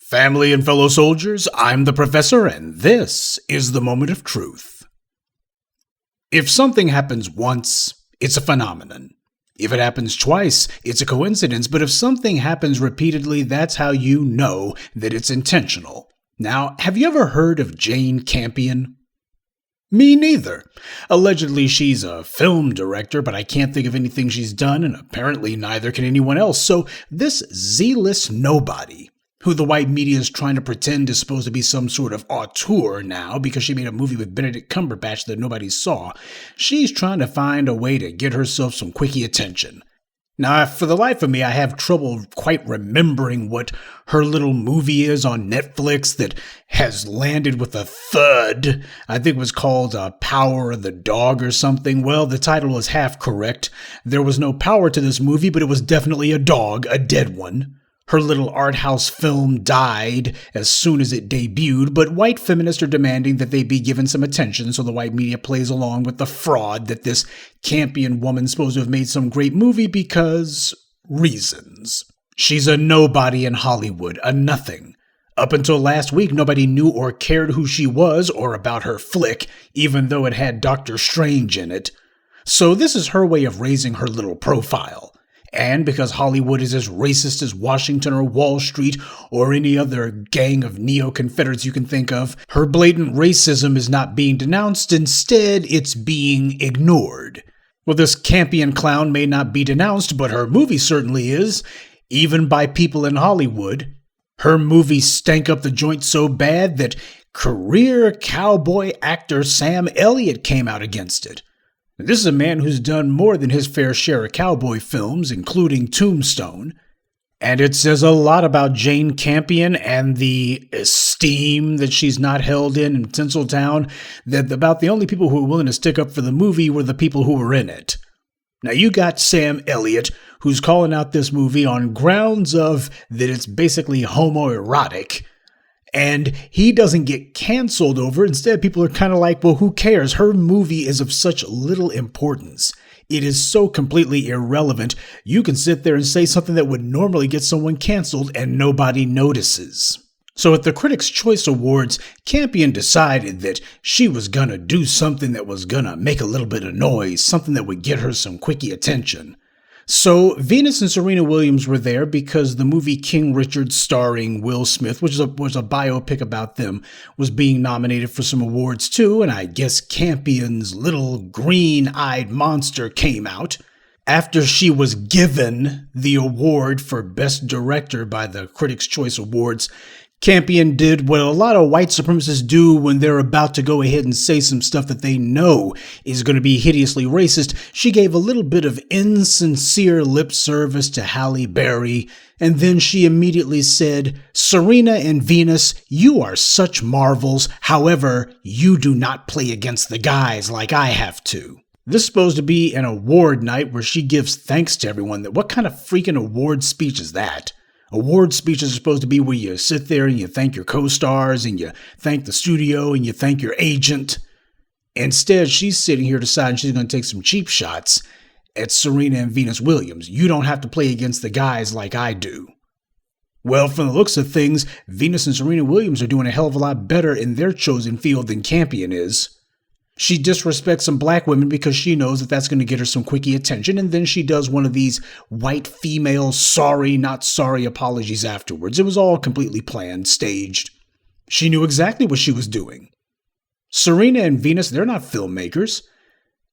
Family and fellow soldiers, I'm the Professor, and this is the Moment of Truth. If something happens once, it's a phenomenon. If it happens twice, it's a coincidence, but if something happens repeatedly, that's how you know that it's intentional. Now, have you ever heard of Jane Campion? Me neither. Allegedly, she's a film director, but I can't think of anything she's done, and apparently neither can anyone else. So this Z-list nobody, who the white media is trying to pretend is supposed to be some sort of auteur now because she made a movie with Benedict Cumberbatch that nobody saw, she's trying to find a way to get herself some quickie attention. Now, for the life of me, I have trouble quite remembering what her little movie is on Netflix that has landed with a thud. I think it was called Power of the Dog or something. Well, the title was half correct. There was no power to this movie, but it was definitely a dog, a dead one. Her little art house film died as soon as it debuted, but white feminists are demanding that they be given some attention, so the white media plays along with the fraud that this Campion woman's supposed to have made some great movie because reasons. She's a nobody in Hollywood, a nothing. Up until last week, nobody knew or cared who she was or about her flick, even though it had Doctor Strange in it. So this is her way of raising her little profile. And because Hollywood is as racist as Washington or Wall Street or any other gang of neo-Confederates you can think of, her blatant racism is not being denounced. Instead, it's being ignored. Well, this Campion clown may not be denounced, but her movie certainly is, even by people in Hollywood. Her movie stank up the joint so bad that career cowboy actor Sam Elliott came out against it. This is a man who's done more than his fair share of cowboy films, including Tombstone. And it says a lot about Jane Campion and the esteem that she's not held in Tinseltown, that about the only people who were willing to stick up for the movie were the people who were in it. Now you got Sam Elliott, who's calling out this movie on grounds of that it's basically homoerotic. And he doesn't get canceled over it. Instead, people are kind of like, well, who cares? Her movie is of such little importance. It is so completely irrelevant. You can sit there and say something that would normally get someone canceled and nobody notices. So at the Critics' Choice Awards, Campion decided that she was going to do something that was going to make a little bit of noise, something that would get her some quickie attention. So Venus and Serena Williams were there because the movie King Richard starring Will Smith, which was a biopic about them, was being nominated for some awards too, and I guess Campion's little green-eyed monster came out. After she was given the award for Best Director by the Critics' Choice Awards, Campion did what a lot of white supremacists do when they're about to go ahead and say some stuff that they know is going to be hideously racist. She gave a little bit of insincere lip service to Halle Berry, and then she immediately said, "Serena and Venus, you are such marvels. However, you do not play against the guys like I have to." This is supposed to be an award night where she gives thanks to everyone. What kind of freaking award speech is that? Award speeches are supposed to be where you sit there and you thank your co-stars and you thank the studio and you thank your agent. Instead, she's sitting here deciding she's going to take some cheap shots at Serena and Venus Williams. You don't have to play against the guys like I do. Well, from the looks of things, Venus and Serena Williams are doing a hell of a lot better in their chosen field than Campion is. She disrespects some black women because she knows that that's going to get her some quickie attention, and then she does one of these white female sorry, not sorry apologies afterwards. It was all completely planned, staged. She knew exactly what she was doing. Serena and Venus, they're not filmmakers.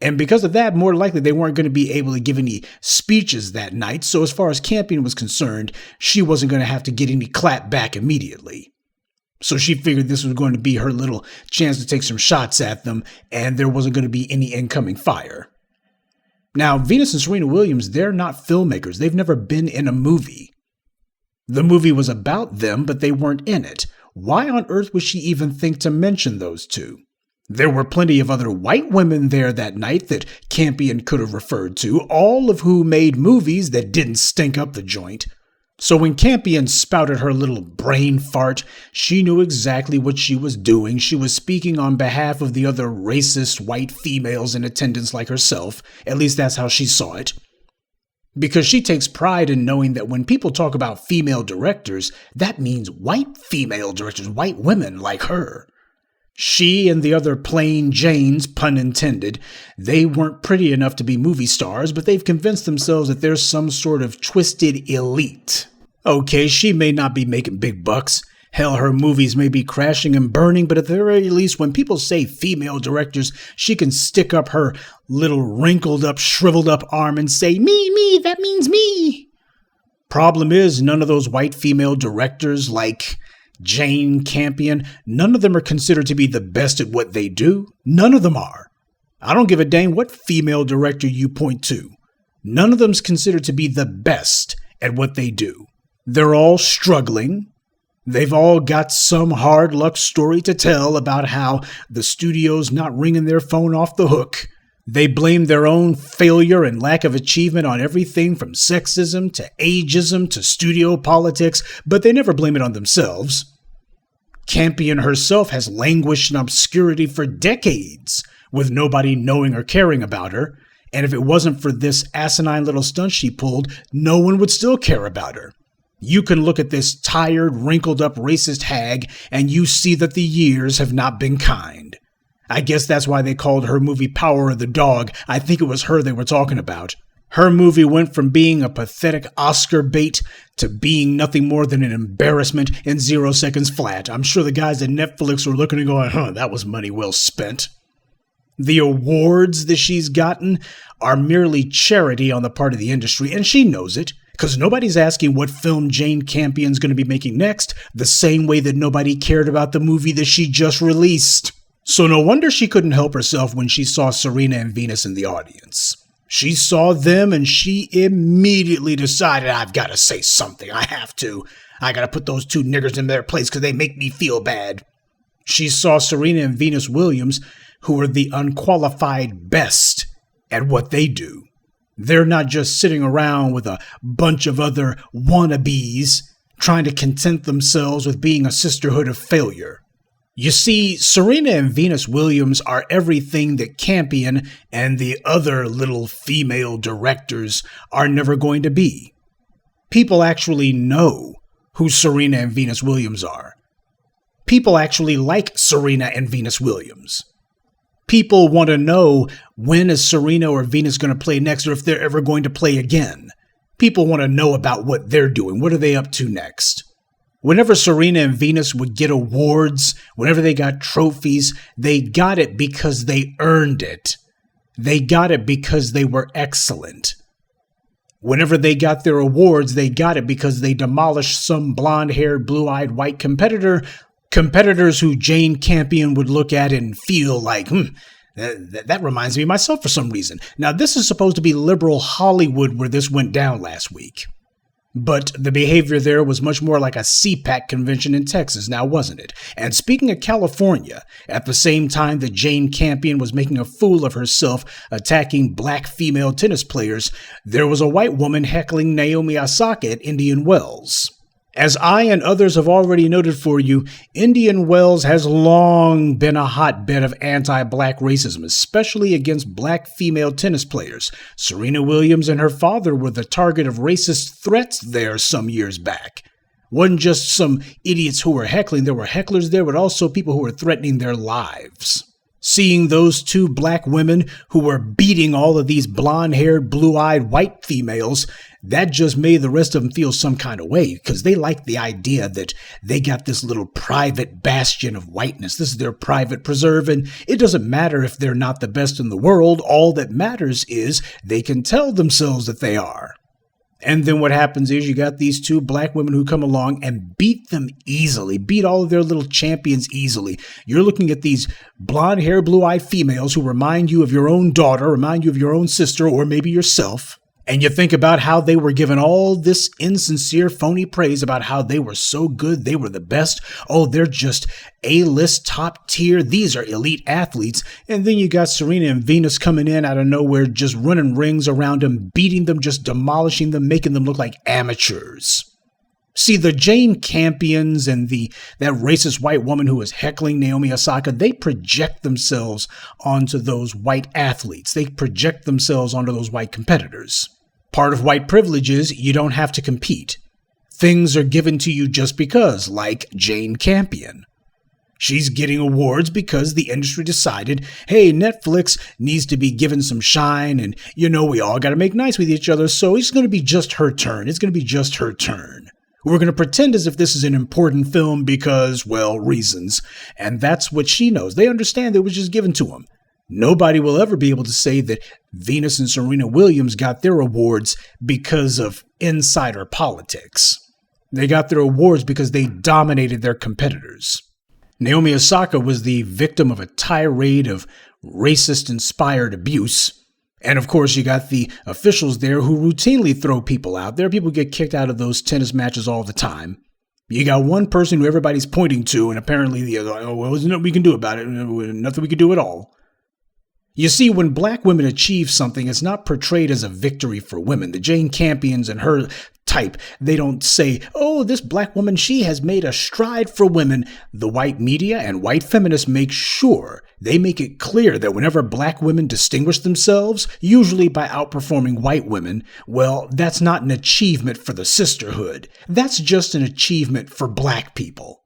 And because of that, more likely they weren't going to be able to give any speeches that night, so as far as Campion was concerned, she wasn't going to have to get any clap back immediately. So she figured this was going to be her little chance to take some shots at them, and there wasn't going to be any incoming fire. Now, Venus and Serena Williams, they're not filmmakers. They've never been in a movie. The movie was about them, but they weren't in it. Why on earth would she even think to mention those two? There were plenty of other white women there that night that Campion could have referred to, all of who made movies that didn't stink up the joint. So when Campion spouted her little brain fart, she knew exactly what she was doing. She was speaking on behalf of the other racist white females in attendance like herself. At least that's how she saw it. Because she takes pride in knowing that when people talk about female directors, that means white female directors, white women like her. She and the other plain Janes, pun intended, they weren't pretty enough to be movie stars, but they've convinced themselves that there's some sort of twisted elite. Okay, she may not be making big bucks. Hell, her movies may be crashing and burning, but at the very least, when people say female directors, she can stick up her little wrinkled up, shriveled up arm and say, me, that means me. Problem is, none of those white female directors like Jane Campion, none of them are considered to be the best at what they do. None of them are. I don't give a dang what female director you point to. None of them's considered to be the best at what they do. They're all struggling. They've all got some hard luck story to tell about how the studio's not ringing their phone off the hook. They blame their own failure and lack of achievement on everything from sexism to ageism to studio politics, but they never blame it on themselves. Campion herself has languished in obscurity for decades, with nobody knowing or caring about her, and if it wasn't for this asinine little stunt she pulled, no one would still care about her. You can look at this tired, wrinkled-up racist hag, and you see that the years have not been kind. I guess that's why they called her movie Power of the Dog. I think it was her they were talking about. Her movie went from being a pathetic Oscar bait to being nothing more than an embarrassment in 0 seconds flat. I'm sure the guys at Netflix were looking and going, that was money well spent. The awards that she's gotten are merely charity on the part of the industry, and she knows it, because nobody's asking what film Jane Campion's going to be making next, the same way that nobody cared about the movie that she just released. So no wonder she couldn't help herself when she saw Serena and Venus in the audience. She saw them and she immediately decided, I've got to say something. I have to. I got to put those two niggers in their place because they make me feel bad. She saw Serena and Venus Williams, who are the unqualified best at what they do. They're not just sitting around with a bunch of other wannabes trying to content themselves with being a sisterhood of failure. You see, Serena and Venus Williams are everything that Campion and the other little female directors are never going to be. People actually know who Serena and Venus Williams are. People actually like Serena and Venus Williams. People want to know when is Serena or Venus going to play next or if they're ever going to play again. People want to know about what they're doing. What are they up to next? Whenever Serena and Venus would get awards, whenever they got trophies, they got it because they earned it. They got it because they were excellent. Whenever they got their awards, they got it because they demolished some blonde-haired, blue-eyed white competitors who Jane Campion would look at and feel like, that reminds me of myself for some reason. Now, this is supposed to be liberal Hollywood where this went down last week. But the behavior there was much more like a CPAC convention in Texas, now wasn't it? And speaking of California, at the same time that Jane Campion was making a fool of herself attacking black female tennis players, there was a white woman heckling Naomi Osaka at Indian Wells. As I and others have already noted for you, Indian Wells has long been a hotbed of anti-black racism, especially against black female tennis players. Serena Williams and her father were the target of racist threats there some years back. Wasn't just some idiots who were heckling, there were hecklers there, but also people who were threatening their lives. Seeing those two black women who were beating all of these blonde-haired, blue-eyed white females, that just made the rest of them feel some kind of way because they liked the idea that they got this little private bastion of whiteness. This is their private preserve, and it doesn't matter if they're not the best in the world. All that matters is they can tell themselves that they are. And then what happens is you got these two black women who come along and beat them easily, beat all of their little champions easily. You're looking at these blonde hair, blue-eyed females who remind you of your own daughter, remind you of your own sister, or maybe yourself. And you think about how they were given all this insincere, phony praise about how they were so good, they were the best. Oh, they're just A-list, top tier. These are elite athletes. And then you got Serena and Venus coming in out of nowhere, just running rings around them, beating them, just demolishing them, making them look like amateurs. See, the Jane Campions and that racist white woman who was heckling Naomi Osaka, they project themselves onto those white athletes. They project themselves onto those white competitors. Part of white privilege is you don't have to compete. Things are given to you just because, like Jane Campion. She's getting awards because the industry decided, hey, Netflix needs to be given some shine, and, we all got to make nice with each other, so it's going to be just her turn. It's going to be just her turn. We're going to pretend as if this is an important film because, well, reasons. And that's what she knows. They understand that it was just given to them. Nobody will ever be able to say that Venus and Serena Williams got their awards because of insider politics. They got their awards because they dominated their competitors. Naomi Osaka was the victim of a tirade of racist-inspired abuse. And of course, you got the officials there who routinely throw people out. There are people who get kicked out of those tennis matches all the time. You got one person who everybody's pointing to, and apparently the other, there's nothing we can do about it. Nothing we can do at all. You see, when black women achieve something, it's not portrayed as a victory for women. The Jane Campions and her type, they don't say, oh, this black woman, she has made a stride for women. The white media and white feminists make sure they make it clear that whenever black women distinguish themselves, usually by outperforming white women, well, that's not an achievement for the sisterhood. That's just an achievement for black people.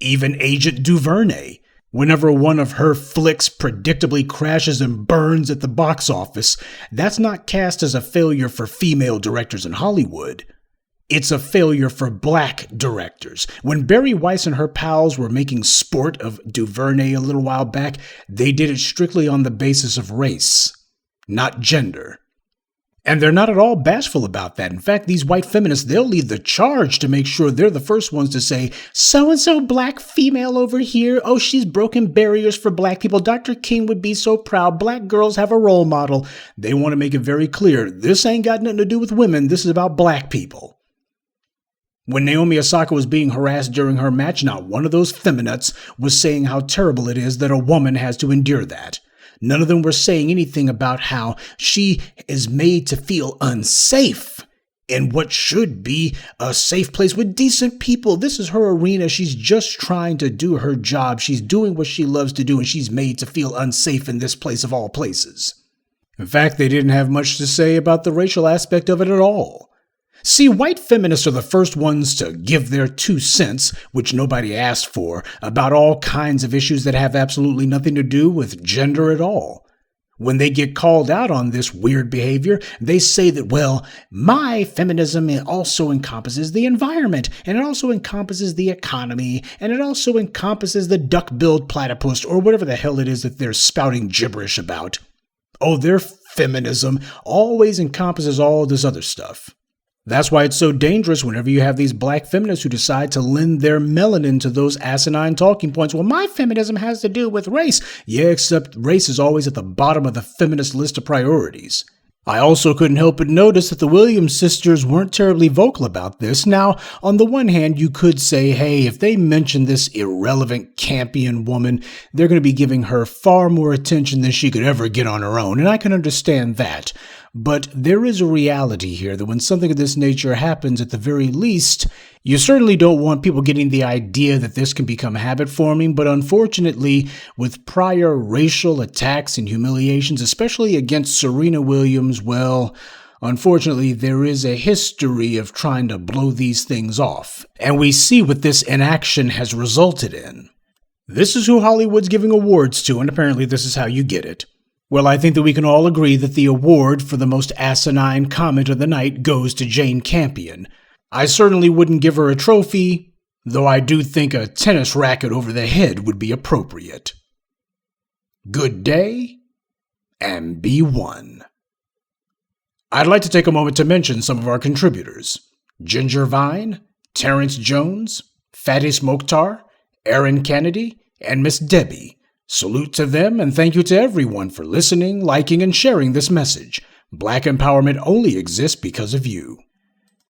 Even Agent Duvernay. Whenever one of her flicks predictably crashes and burns at the box office, that's not cast as a failure for female directors in Hollywood. It's a failure for black directors. When Barry Weiss and her pals were making sport of Duvernay a little while back, they did it strictly on the basis of race, not gender. And they're not at all bashful about that. In fact, these white feminists, they'll lead the charge to make sure they're the first ones to say, so-and-so black female over here, oh, she's broken barriers for black people. Dr. King would be so proud. Black girls have a role model. They want to make it very clear. This ain't got nothing to do with women. This is about black people. When Naomi Osaka was being harassed during her match, not one of those feminists was saying how terrible it is that a woman has to endure that. None of them were saying anything about how she is made to feel unsafe in what should be a safe place with decent people. This is her arena. She's just trying to do her job. She's doing what she loves to do, and she's made to feel unsafe in this place of all places. In fact, they didn't have much to say about the racial aspect of it at all. See, white feminists are the first ones to give their 2 cents, which nobody asked for, about all kinds of issues that have absolutely nothing to do with gender at all. When they get called out on this weird behavior, they say that, well, my feminism also encompasses the environment, and it also encompasses the economy, and it also encompasses the duck-billed platypus, or whatever the hell it is that they're spouting gibberish about. Oh, their feminism always encompasses all this other stuff. That's why it's so dangerous whenever you have these black feminists who decide to lend their melanin to those asinine talking points. Well, my feminism has to do with race. Yeah, except race is always at the bottom of the feminist list of priorities. I also couldn't help but notice that the Williams sisters weren't terribly vocal about this. Now, on the one hand, you could say, hey, if they mention this irrelevant Campion woman, they're going to be giving her far more attention than she could ever get on her own, and I can understand that. But there is a reality here that when something of this nature happens, at the very least, you certainly don't want people getting the idea that this can become habit-forming, but unfortunately, with prior racial attacks and humiliations, especially against Serena Williams, well, unfortunately, there is a history of trying to blow these things off, and we see what this inaction has resulted in. This is who Hollywood's giving awards to, and apparently this is how you get it. Well, I think that we can all agree that the award for the most asinine comment of the night goes to Jane Campion. I certainly wouldn't give her a trophy, though I do think a tennis racket over the head would be appropriate. Good day, and be one. I'd like to take a moment to mention some of our contributors: Ginger Vine, Terrence Jones, Fatis Mokhtar, Aaron Kennedy, and Miss Debbie. Salute to them, and thank you to everyone for listening, liking, and sharing this message. Black empowerment only exists because of you.